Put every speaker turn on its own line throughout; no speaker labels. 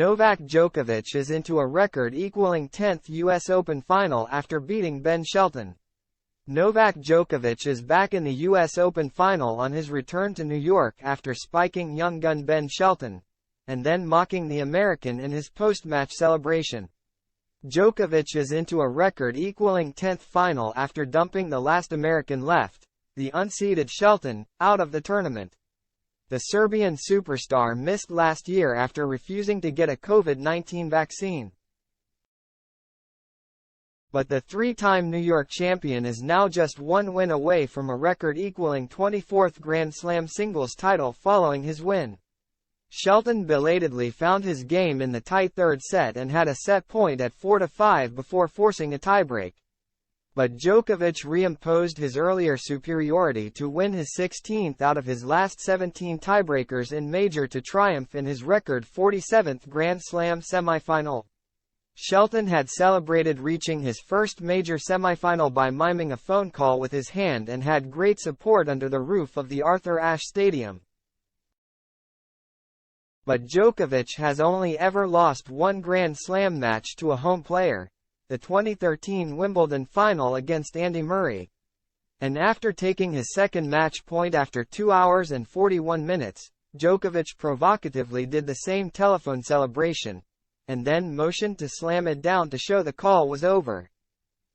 Novak Djokovic is into a record-equaling 10th U.S. Open final after beating Ben Shelton. Novak Djokovic is back in the U.S. Open final on his return to New York after spiking young gun Ben Shelton, and then mocking the American in his post-match celebration. Djokovic is into a record-equaling 10th final after dumping the last American left, the unseeded Shelton, out of the tournament. The Serbian superstar missed last year after refusing to get a COVID-19 vaccine. But the three-time New York champion is now just one win away from a record-equaling 24th Grand Slam singles title following his win. Shelton belatedly found his game in the tight third set and had a set point at 4-5 before forcing a tiebreak. But Djokovic reimposed his earlier superiority to win his 16th out of his last 17 tiebreakers in major to triumph in his record 47th Grand Slam semifinal. Shelton had celebrated reaching his first major semifinal by miming a phone call with his hand and had great support under the roof of the Arthur Ashe Stadium. But Djokovic has only ever lost one Grand Slam match to a home player, the 2013 Wimbledon final against Andy Murray. And after taking his second match point after 2 hours and 41 minutes, Djokovic provocatively did the same telephone celebration, and then motioned to slam it down to show the call was over.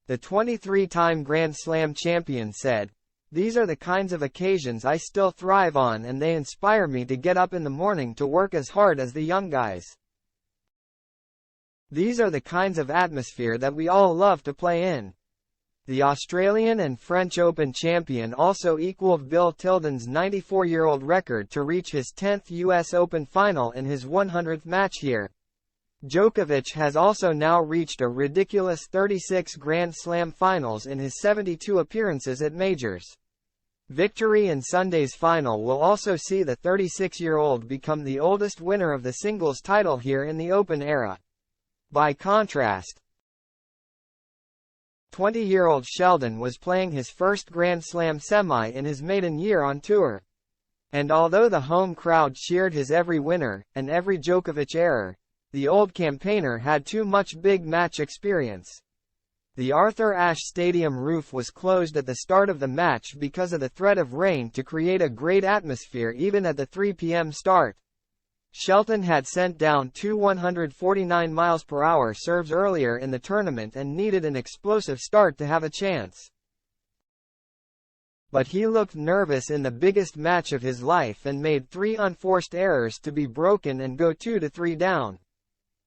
The 23-time Grand Slam champion said, "These are the kinds of occasions I still thrive on, and they inspire me to get up in the morning to work as hard as the young guys. These are the kinds of atmosphere that we all love to play in." The Australian and French Open champion also equaled Bill Tilden's 94-year-old record to reach his 10th U.S. Open final in his 100th match here. Djokovic has also now reached a ridiculous 36 Grand Slam finals in his 72 appearances at majors. Victory in Sunday's final will also see the 36-year-old become the oldest winner of the singles title here in the Open era. By contrast, 20-year-old Shelton was playing his first Grand Slam semi in his maiden year on tour. And although the home crowd cheered his every winner, and every Djokovic error, the old campaigner had too much big match experience. The Arthur Ashe Stadium roof was closed at the start of the match because of the threat of rain to create a great atmosphere even at the 3 p.m. start. Shelton had sent down two 149 mph serves earlier in the tournament and needed an explosive start to have a chance. But he looked nervous in the biggest match of his life and made three unforced errors to be broken and go 2-3 down.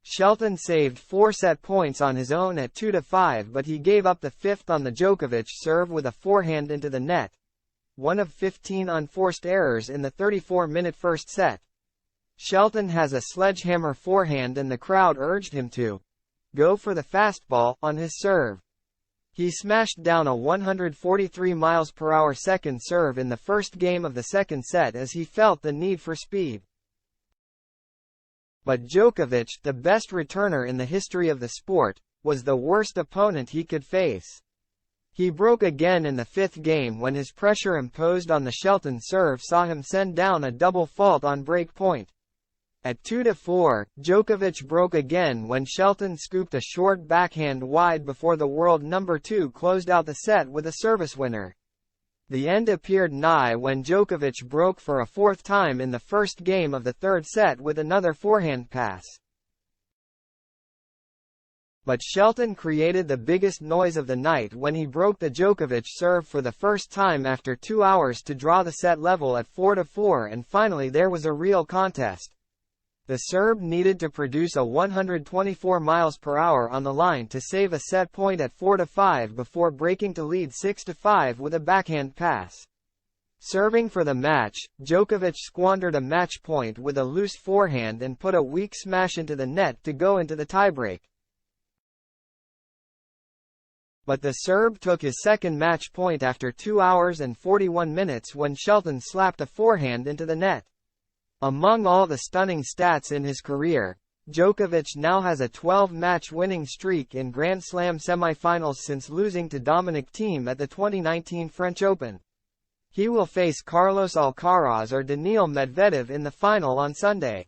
Shelton saved 4 set points on his own at 2-5, but he gave up the fifth on the Djokovic serve with a forehand into the net, one of 15 unforced errors in the 34-minute first set. Shelton has a sledgehammer forehand and the crowd urged him to go for the fastball on his serve. He smashed down a 143 mph second serve in the first game of the second set as he felt the need for speed. But Djokovic, the best returner in the history of the sport, was the worst opponent he could face. He broke again in the fifth game when his pressure imposed on the Shelton serve saw him send down a double fault on break point. At 2-4, Djokovic broke again when Shelton scooped a short backhand wide before the world number 2 closed out the set with a service winner. The end appeared nigh when Djokovic broke for a fourth time in the first game of the third set with another forehand pass. But Shelton created the biggest noise of the night when he broke the Djokovic serve for the first time after 2 hours to draw the set level at 4-4, and finally there was a real contest. The Serb needed to produce a 124 mph on the line to save a set point at 4-5 before breaking to lead 6-5 with a backhand pass. Serving for the match, Djokovic squandered a match point with a loose forehand and put a weak smash into the net to go into the tiebreak. But the Serb took his second match point after 2 hours and 41 minutes when Shelton slapped a forehand into the net. Among all the stunning stats in his career, Djokovic now has a 12-match winning streak in Grand Slam semifinals since losing to Dominic Thiem at the 2019 French Open. He will face Carlos Alcaraz or Daniil Medvedev in the final on Sunday.